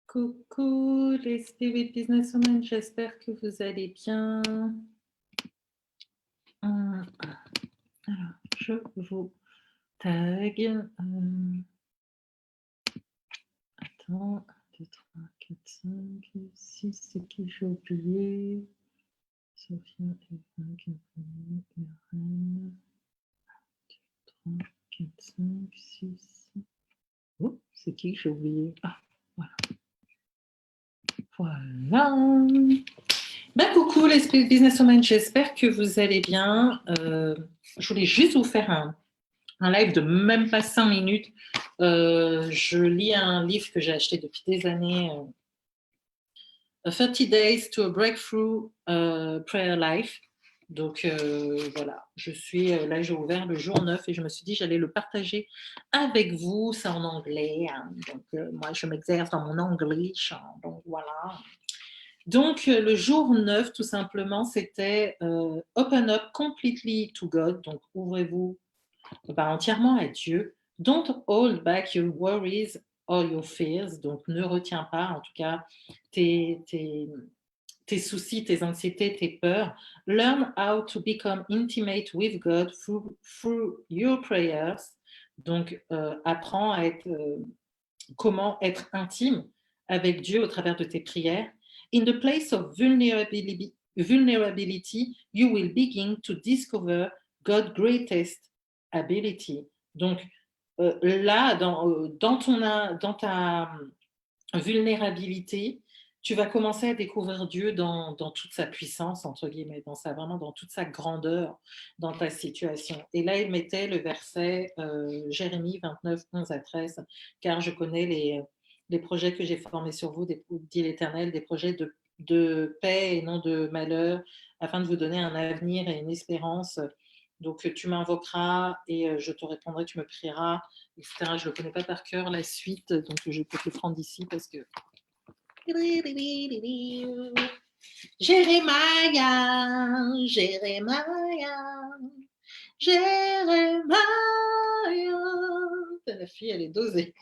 Coucou les Spirit Businesswomen, j'espère que vous allez bien. Alors, je vous tag. Attends, 1, 2, 3, 4, 5, 6, c'est qui j'ai oublié? Sophia, Eva, Gabriel, Irène. 1, 2, 3, 4, 5, 6. Oh, c'est qui j'ai oublié? Ah, voilà. Voilà. Ben, coucou les businesswomen, j'espère que vous allez bien. Je voulais juste vous faire un live de même pas 5 minutes. Je lis un livre que j'ai acheté depuis des années, 30 Days to a Breakthrough Prayer Life. Donc voilà, je suis là, j'ai ouvert le jour 9 et je me suis dit j'allais le partager avec vous. C'est en anglais, hein, donc moi je m'exerce dans mon anglais, hein, donc voilà. Donc, le jour 9, tout simplement, c'était Open up completely to God. Donc, ouvrez-vous entièrement à Dieu. Don't hold back your worries or your fears. Donc, ne retiens pas, en tout cas, tes soucis, tes anxiétés, tes peurs. Learn how to become intimate with God through your prayers. Donc, apprends à être, comment être intime avec Dieu au travers de tes prières. In the place of vulnerability, you will begin to discover God's greatest ability. Donc, là, dans ta vulnérabilité, tu vas commencer à découvrir Dieu dans toute sa puissance, entre guillemets, vraiment dans toute sa grandeur dans ta situation. Et là, il mettait le verset Jérémie 29, 11 à 13, car je connais les projets que j'ai formés sur vous, dit l'Éternel, des projets de paix et non de malheur, afin de vous donner un avenir et une espérance. Donc, tu m'invoqueras et je te répondrai, tu me prieras, etc. Je ne le connais pas par cœur, la suite, donc je vais peut-être le prendre d'ici parce que... Jérémia, la fille, elle est dosée.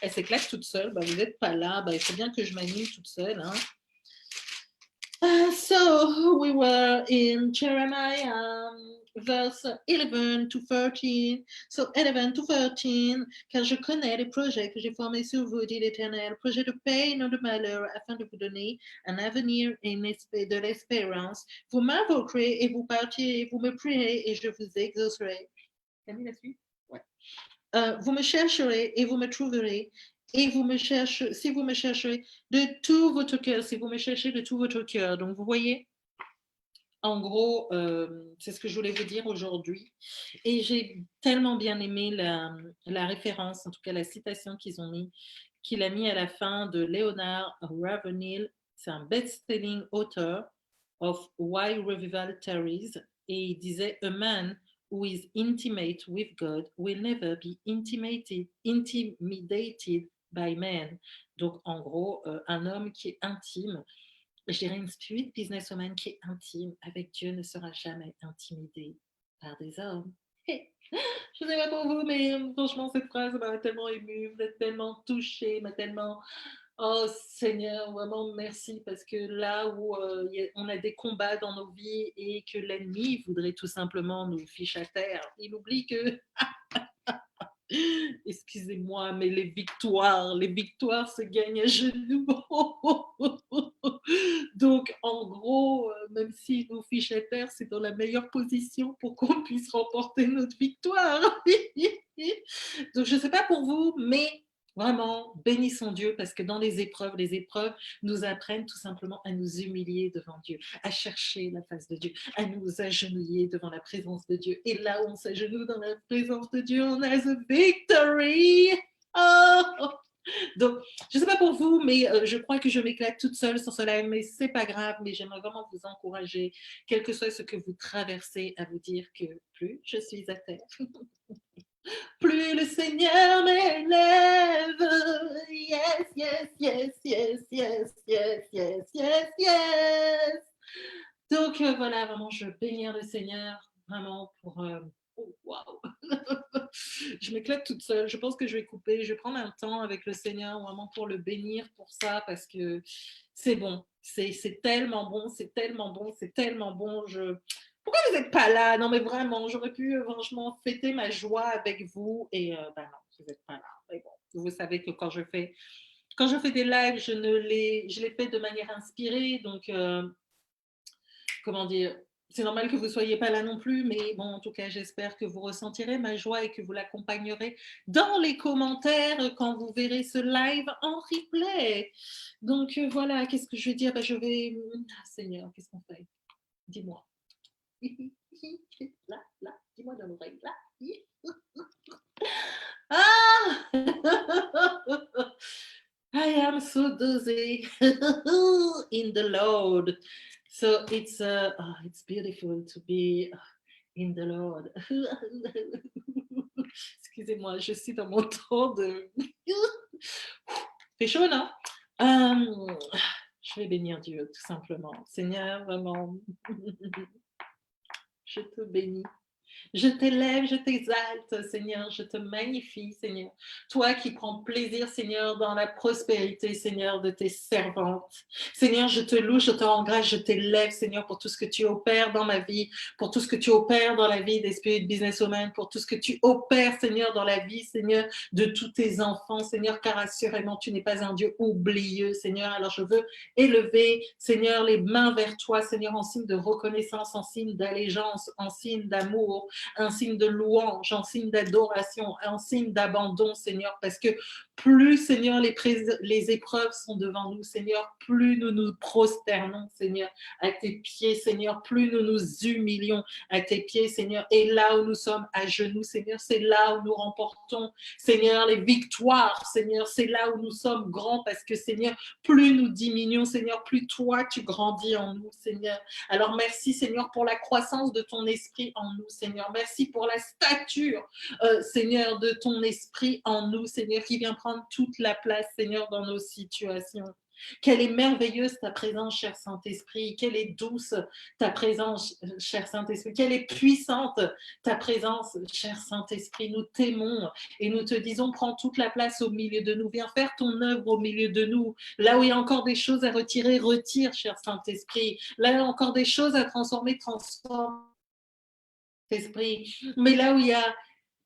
Elle s'éclate toute seule. Vous n'êtes pas là. Il faut bien que je m'anime toute seule. Hein. So we were in Jeremiah verse 11 to 13. So 11 to 13, car je connais les projets que j'ai formés sur vous, dit l'Éternel, projets de paix et non de malheur, afin de vous donner un avenir et de l'espérance. Vous m'invoquerez et vous partirez, vous me prierez et je vous exaucerai. Camille, la suite? Ouais. Vous me chercherez et vous me trouverez. Et si vous me chercherez de tout votre cœur, si vous me cherchez de tout votre cœur. Donc, vous voyez, en gros, c'est ce que je voulais vous dire aujourd'hui. Et j'ai tellement bien aimé la référence, en tout cas la citation qu'il a mis à la fin de Leonard Ravenhill. C'est un best-selling author of Why Revival Tarries. Et il disait, a man who is intimate with God will never be intimidated by man. Donc, en gros, un homme qui est intime, je dirais une spirit businesswoman qui est intime avec Dieu ne sera jamais intimidée par des hommes. Je ne sais pas pour vous, mais franchement, cette phrase m'a tellement émue, m'a tellement touchée, m'a tellement... Oh Seigneur, vraiment merci, parce que là où on a des combats dans nos vies et que l'ennemi voudrait tout simplement nous ficher à terre, il oublie que... Excusez-moi, mais les victoires se gagnent à genoux. Donc, en gros, même s'il nous fiche à terre, c'est dans la meilleure position pour qu'on puisse remporter notre victoire. Donc, je ne sais pas pour vous, mais vraiment, bénissons Dieu, parce que dans les épreuves nous apprennent tout simplement à nous humilier devant Dieu, à chercher la face de Dieu, à nous agenouiller devant la présence de Dieu. Et là où on s'agenouille dans la présence de Dieu, on a the victory. Oh! Donc, je ne sais pas pour vous, mais je crois que je m'éclate toute seule sur ce live, mais ce n'est pas grave, mais j'aimerais vraiment vous encourager, quel que soit ce que vous traversez, à vous dire que plus je suis à terre, plus le Seigneur m'élève. Yes, yes, yes, yes, yes, yes, yes, yes, yes. Donc voilà, vraiment, je bénis le Seigneur vraiment pour Waouh! Je m'éclate toute seule. Je pense que je vais couper. Je vais prendre un temps avec le Seigneur vraiment pour le bénir pour ça parce que c'est bon. C'est tellement bon, c'est tellement bon, c'est tellement bon. Pourquoi vous n'êtes pas là? Non, mais vraiment, j'aurais pu franchement fêter ma joie avec vous et ben non, vous n'êtes pas là. Mais bon, vous savez que quand je fais des lives, je les fais de manière inspirée. Donc, comment dire, c'est normal que vous ne soyez pas là non plus, mais bon, en tout cas, j'espère que vous ressentirez ma joie et que vous l'accompagnerez dans les commentaires quand vous verrez ce live en replay. Donc voilà, qu'est-ce que je vais dire? Ben, je vais. Ah, Seigneur, qu'est-ce qu'on fait? Dis-moi. Là, là, dis-moi dans l'oreille. Là. Ah! I am so dizzy in the Lord. So it's beautiful to be in the Lord. Excusez-moi, je suis dans mon temps de. C'est chaud, non? Je vais bénir Dieu, tout simplement. Seigneur, vraiment, je te bénis. Je t'élève, je t'exalte, Seigneur, je te magnifie, Seigneur. Toi qui prends plaisir, Seigneur, dans la prospérité, Seigneur, de tes servantes. Seigneur, je te loue, je te rends grâce, je t'élève, Seigneur, pour tout ce que tu opères dans ma vie, pour tout ce que tu opères dans la vie des Spirit Businesswomen, pour tout ce que tu opères, Seigneur, dans la vie, Seigneur, de tous tes enfants, Seigneur, car assurément, tu n'es pas un Dieu oublieux, Seigneur. Alors je veux élever, Seigneur, les mains vers toi, Seigneur, en signe de reconnaissance, en signe d'allégeance, en signe d'amour, un signe de louange, un signe d'adoration, un signe d'abandon, Seigneur, parce que plus, Seigneur, les épreuves sont devant nous, Seigneur, plus nous nous prosternons, Seigneur, à tes pieds, Seigneur, plus nous nous humilions à tes pieds, Seigneur, et là où nous sommes à genoux, Seigneur, c'est là où nous remportons, Seigneur, les victoires, Seigneur, c'est là où nous sommes grands, parce que, Seigneur, plus nous diminuons, Seigneur, plus toi, tu grandis en nous, Seigneur. Alors merci, Seigneur, pour la croissance de ton esprit en nous, Seigneur. Merci pour la stature, Seigneur, de ton esprit en nous, Seigneur, qui vient prendre toute la place, Seigneur, dans nos situations. Quelle est merveilleuse ta présence, cher Saint-Esprit. Quelle est douce ta présence, cher Saint-Esprit. Quelle est puissante ta présence, cher Saint-Esprit. Nous t'aimons et nous te disons, prends toute la place au milieu de nous. Viens faire ton œuvre au milieu de nous. Là où il y a encore des choses à retirer, retire, cher Saint-Esprit. Là où il y a encore des choses à transformer, transforme, Esprit. Mais là où il y a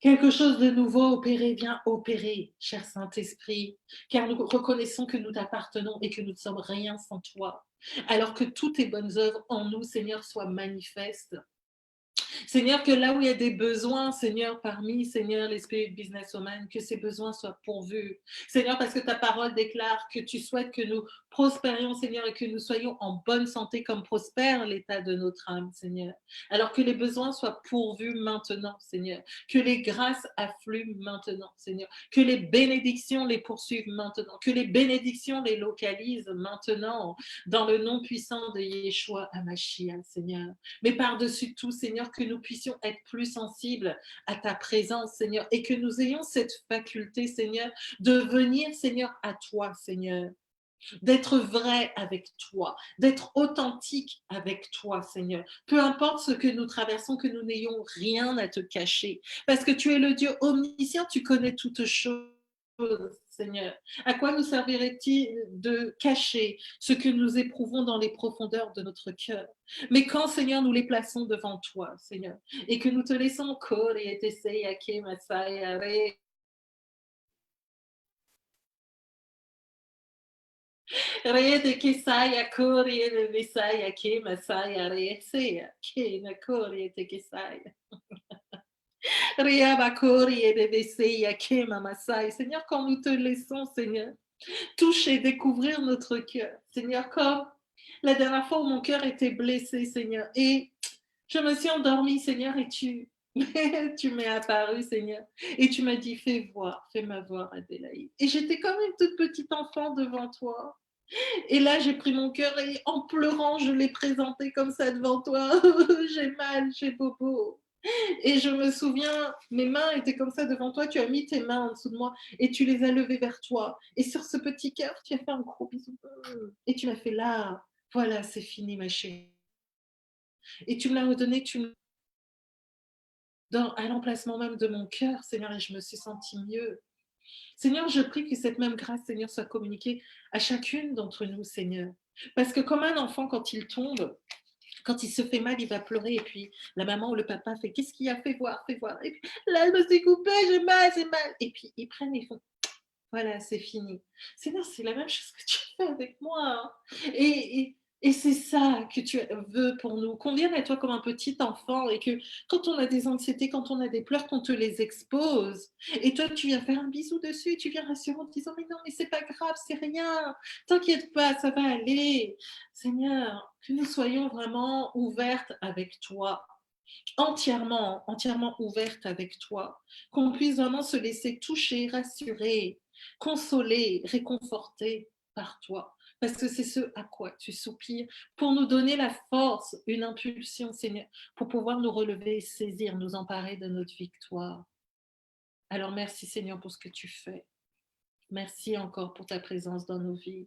quelque chose de nouveau opéré, viens opérer, cher Saint-Esprit, car nous reconnaissons que nous t'appartenons et que nous ne sommes rien sans toi. Alors que toutes tes bonnes œuvres en nous, Seigneur, soient manifestes. Seigneur, que là où il y a des besoins, Seigneur, parmi, Seigneur, les Spirit Businesswomen, que ces besoins soient pourvus. Seigneur, parce que ta parole déclare que tu souhaites que nous prospérions, Seigneur, et que nous soyons en bonne santé comme prospère l'état de notre âme, Seigneur. Alors que les besoins soient pourvus maintenant, Seigneur. Que les grâces affluent maintenant, Seigneur. Que les bénédictions les poursuivent maintenant. Que les bénédictions les localisent maintenant dans le nom puissant de Yeshua Hamashiach, Seigneur. Mais par-dessus tout, Seigneur, que nous puissions être plus sensibles à ta présence, Seigneur, et que nous ayons cette faculté, Seigneur, de venir, Seigneur, à toi, Seigneur, d'être vrai avec toi, d'être authentique avec toi, Seigneur. Peu importe ce que nous traversons, que nous n'ayons rien à te cacher, parce que tu es le Dieu omniscient, tu connais toutes choses. Seigneur, à quoi nous servirait-il de cacher ce que nous éprouvons dans les profondeurs de notre cœur? Mais quand, Seigneur, nous les plaçons devant toi, Seigneur, et que nous te laissons Rede Kesaya Kori de Visaya Ke Masaya Resea Ke Nakori te Kesaya Riaba Kori de Visaya Ke Mamasai. Seigneur, quand nous te laissons, Seigneur, toucher, découvrir notre cœur, Seigneur, comme la dernière fois où mon cœur était blessé, Seigneur, et je me suis endormie, Seigneur, et tu m'es apparu, Seigneur, et tu m'as dit, fais-moi voir, Adélaïde. Et j'étais comme une toute petite enfant devant toi. Et là, j'ai pris mon cœur et en pleurant, je l'ai présenté comme ça devant toi. J'ai mal, j'ai bobo. Et je me souviens, mes mains étaient comme ça devant toi. Tu as mis tes mains en dessous de moi et tu les as levées vers toi. Et sur ce petit cœur, tu as fait un gros bisou. Et tu m'as fait là, voilà, c'est fini, ma chérie. Et tu me l'as redonné, à l'emplacement même de mon cœur, Seigneur, et je me suis sentie mieux. Seigneur, je prie que cette même grâce, Seigneur, soit communiquée à chacune d'entre nous, Seigneur. Parce que comme un enfant, quand il tombe, quand il se fait mal, il va pleurer et puis la maman ou le papa fait: «Qu'est-ce qu'il y a? Fais voir, fais voir». Et puis: «Là, je me suis coupée, j'ai mal, j'ai mal». Et puis ils prennent et font: «Voilà, c'est fini». Seigneur, c'est la même chose que tu fais avec moi, hein. Et c'est ça que tu veux pour nous, qu'on vienne à toi comme un petit enfant et que quand on a des anxiétés, quand on a des pleurs, qu'on te les expose et toi, tu viens faire un bisou dessus, tu viens rassurer en te disant: «Mais non, mais c'est pas grave, c'est rien, t'inquiète pas, ça va aller». Seigneur, que nous soyons vraiment ouvertes avec toi, entièrement, entièrement ouvertes avec toi, qu'on puisse vraiment se laisser toucher, rassurer, consoler, réconforter par toi. Parce que c'est ce à quoi tu soupires pour nous donner la force, une impulsion, Seigneur, pour pouvoir nous relever, saisir, nous emparer de notre victoire. Alors merci, Seigneur, pour ce que tu fais. Merci encore pour ta présence dans nos vies.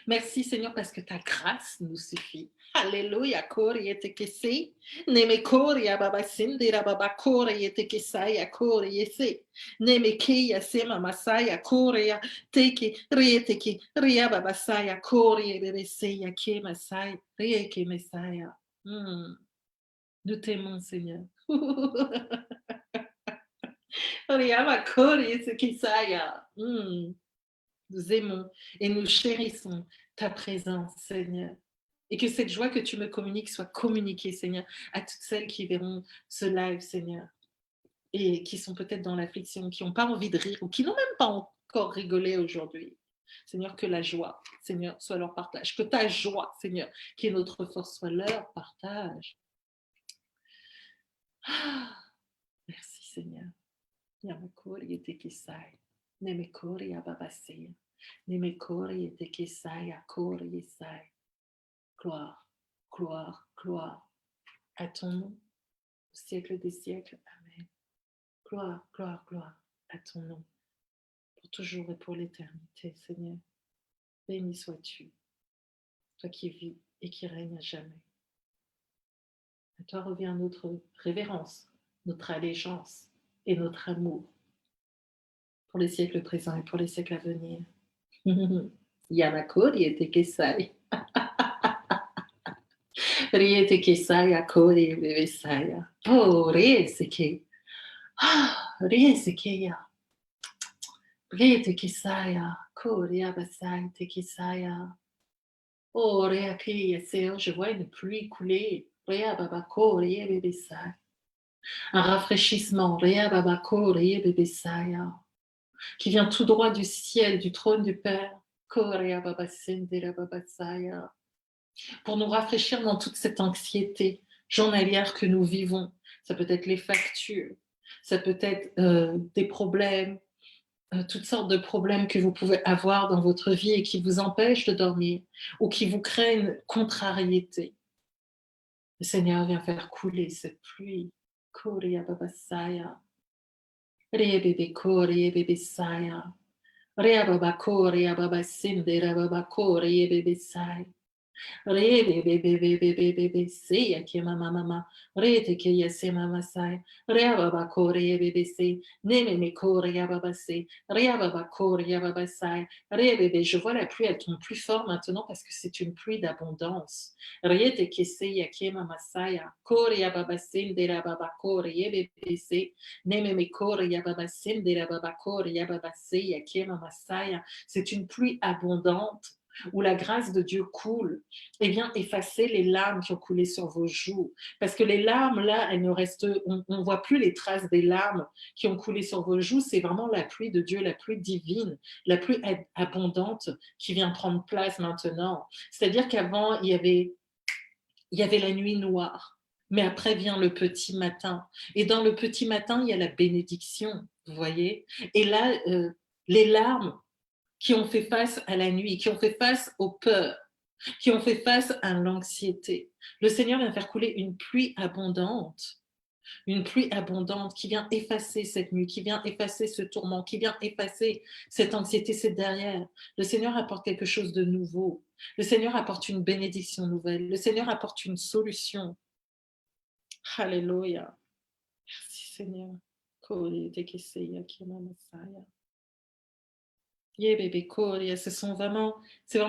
Merci Seigneur parce que ta grâce nous suffit. Alléluia. Kori ete kesi. Neme kori ababa sindira baba kori ete kesaya kori ese. Neme keya sema masaya kori ya teke riete ki ria baba saya kori ebebe seya ke masaya rie ke mesaya. Nous t'aimons Seigneur. Ria ma kori ete kesaya. Nous aimons et nous chérissons ta présence, Seigneur. Et que cette joie que tu me communiques soit communiquée, Seigneur, à toutes celles qui verront ce live, Seigneur, et qui sont peut-être dans l'affliction, qui n'ont pas envie de rire ou qui n'ont même pas encore rigolé aujourd'hui. Seigneur, que la joie, Seigneur, soit leur partage. Que ta joie, Seigneur, qui est notre force, soit leur partage. Ah, merci, Seigneur. Yamakori et Tekisai. Nemekori Ababasea. Nemekori et Tekisai Akori Esai. Gloire, gloire, gloire à ton nom, au siècle des siècles. Amen. Gloire, gloire, gloire à ton nom, pour toujours et pour l'éternité, Seigneur. Béni sois-tu, toi qui vis et qui règnes à jamais. À toi revient notre révérence, notre allégeance et notre amour pour les siècles présents et pour les siècles à venir. Yamakori et Tekesai. Riete Kesaya Kori Bebesaya. Oh, Rieseke. Ah, Riesekeya. Riete Kesaya. Kori Abasai Tekesaya. Oh, Reakeya Seo. Je vois une pluie couler. Rea Babako, Rie Bebesai. Un rafraîchissement. Rea Babako, Rie Bebesaya. Qui vient tout droit du ciel, du trône du Père. Korea Babasendera Babasaya. Pour nous rafraîchir dans toute cette anxiété journalière que nous vivons. Ça peut être les factures, ça peut être des problèmes, toutes sortes de problèmes que vous pouvez avoir dans votre vie et qui vous empêchent de dormir ou qui vous créent une contrariété. Le Seigneur vient faire couler cette pluie. Korea babasaya. Rebebe korea bebesaya. Rea baba korea babasinde baba korea bebesaya. Re be be be be be be be be say ya ke mama mama re te ke ya se mama sai re baba ko re be be se ne me me ko re ya baba se re baba ko re ya baba sai re be be je vois la pluie elle tombe plus fort maintenant parce que c'est une pluie d'abondance re te ke se ya ke mama sai ko re ya baba se de la baba ko re be be se ne me me ko re ya baba se de la baba ko re ya baba se ya ke mama sai c'est une pluie abondante où la grâce de Dieu coule, eh bien, effacez les larmes qui ont coulé sur vos joues. Parce que les larmes, là, elles ne restent, on ne voit plus les traces des larmes qui ont coulé sur vos joues. C'est vraiment la pluie de Dieu, la pluie divine, la pluie abondante qui vient prendre place maintenant. C'est-à-dire qu'avant, il y avait la nuit noire. Mais après vient le petit matin. Et dans le petit matin, il y a la bénédiction, vous voyez. Et là, les larmes qui ont fait face à la nuit, qui ont fait face aux peurs, qui ont fait face à l'anxiété. Le Seigneur vient faire couler une pluie abondante qui vient effacer cette nuit, qui vient effacer ce tourment, qui vient effacer cette anxiété, c'est derrière. Le Seigneur apporte quelque chose de nouveau. Le Seigneur apporte une bénédiction nouvelle. Le Seigneur apporte une solution. Alléluia. Merci Seigneur. Kori tekeseya kema masaya. Yeah, bébé Kori, c'est vraiment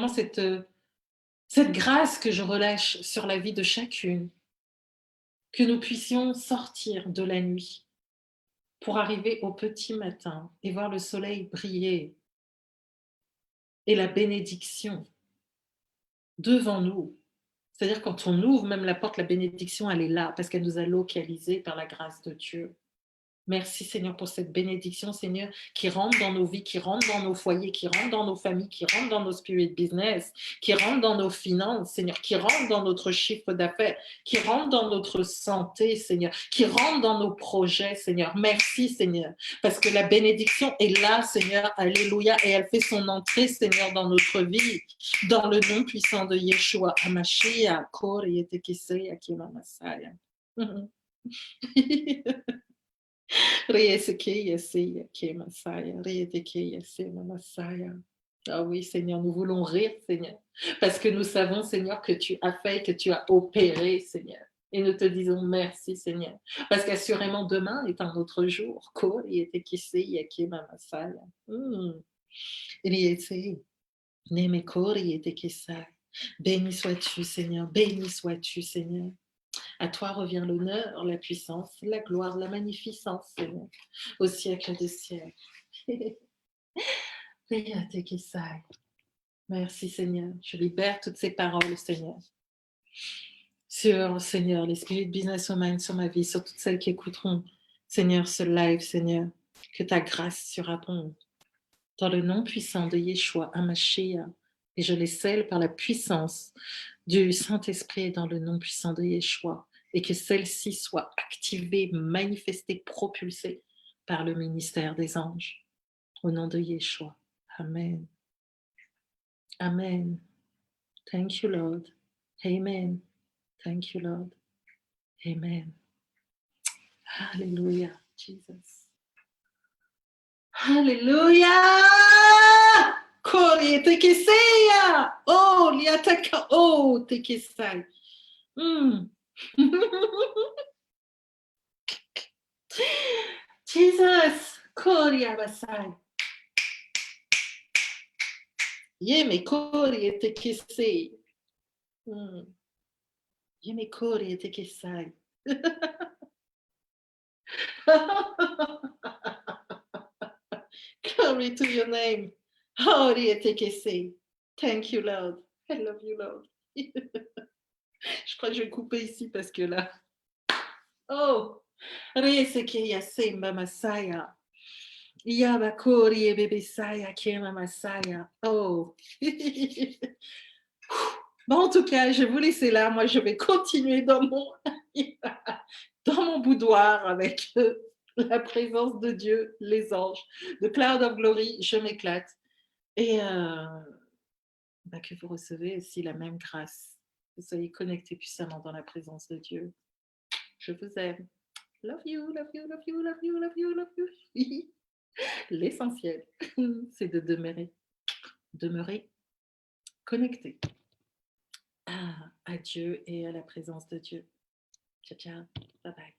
cette grâce que je relâche sur la vie de chacune, que nous puissions sortir de la nuit pour arriver au petit matin et voir le soleil briller et la bénédiction devant nous. C'est-à-dire quand on ouvre même la porte, la bénédiction, elle est là parce qu'elle nous a localisés par la grâce de Dieu. Merci Seigneur pour cette bénédiction, Seigneur, qui rentre dans nos vies, qui rentre dans nos foyers, qui rentre dans nos familles, qui rentre dans nos spirit business, qui rentre dans nos finances, Seigneur, qui rentre dans notre chiffre d'affaires, qui rentre dans notre santé, Seigneur, qui rentre dans nos projets, Seigneur. Merci Seigneur, parce que la bénédiction est là, Seigneur, alléluia, et elle fait son entrée, Seigneur, dans notre vie, dans le nom puissant de Yeshua, Hamashiach, Kor Yetekise, Akima Masaya. Ah oui, Seigneur, nous voulons rire, Seigneur, parce que nous savons, Seigneur, que tu as fait, que tu as opéré, Seigneur. Et nous te disons merci, Seigneur, parce qu'assurément demain est un autre jour. Béni sois-tu, Seigneur, béni sois-tu, Seigneur. À toi revient l'honneur, la puissance, la gloire, la magnificence, Seigneur, au siècle des siècles. Merci, Seigneur. Je libère toutes ces paroles, Seigneur. Sur, Seigneur, les Spirit Business Women, sur ma vie, sur toutes celles qui écouteront, Seigneur, ce live, Seigneur. Que ta grâce surabonde. Dans le nom puissant de Yeshua, Hamashiach, et je les scelle par la puissance du Saint-Esprit dans le nom puissant de Yeshua, et que celle-ci soit activée, manifestée, propulsée par le ministère des anges. Au nom de Yeshua. Amen. Amen. Thank you, Lord. Amen. Thank you, Lord. Amen. Hallelujah, Jesus. Hallelujah! Kori tekeseya! Oh, liataka! Oh, tekesai! Jesus! Kori abasai! Yeme kori tekesei! Yeme kori tekesai! Glory to your name. Thank you, Lord. I love you, Lord. Je crois que je vais couper ici parce que là. Oh! Resekeya Masaya. Yabakori et bébé Saya Kema Masaya. Oh! Bon, en tout cas, je vais vous laisser là. Moi, je vais continuer dans mon boudoir avec la présence de Dieu, les anges. The Cloud of Glory, je m'éclate. Et que vous recevez aussi la même grâce. Que vous soyez connectés puissamment dans la présence de Dieu. Je vous aime. Love you, love you, love you, love you, love you, love you. L'essentiel, c'est de demeurer connecté à Dieu et à la présence de Dieu. Ciao, ciao. Bye bye.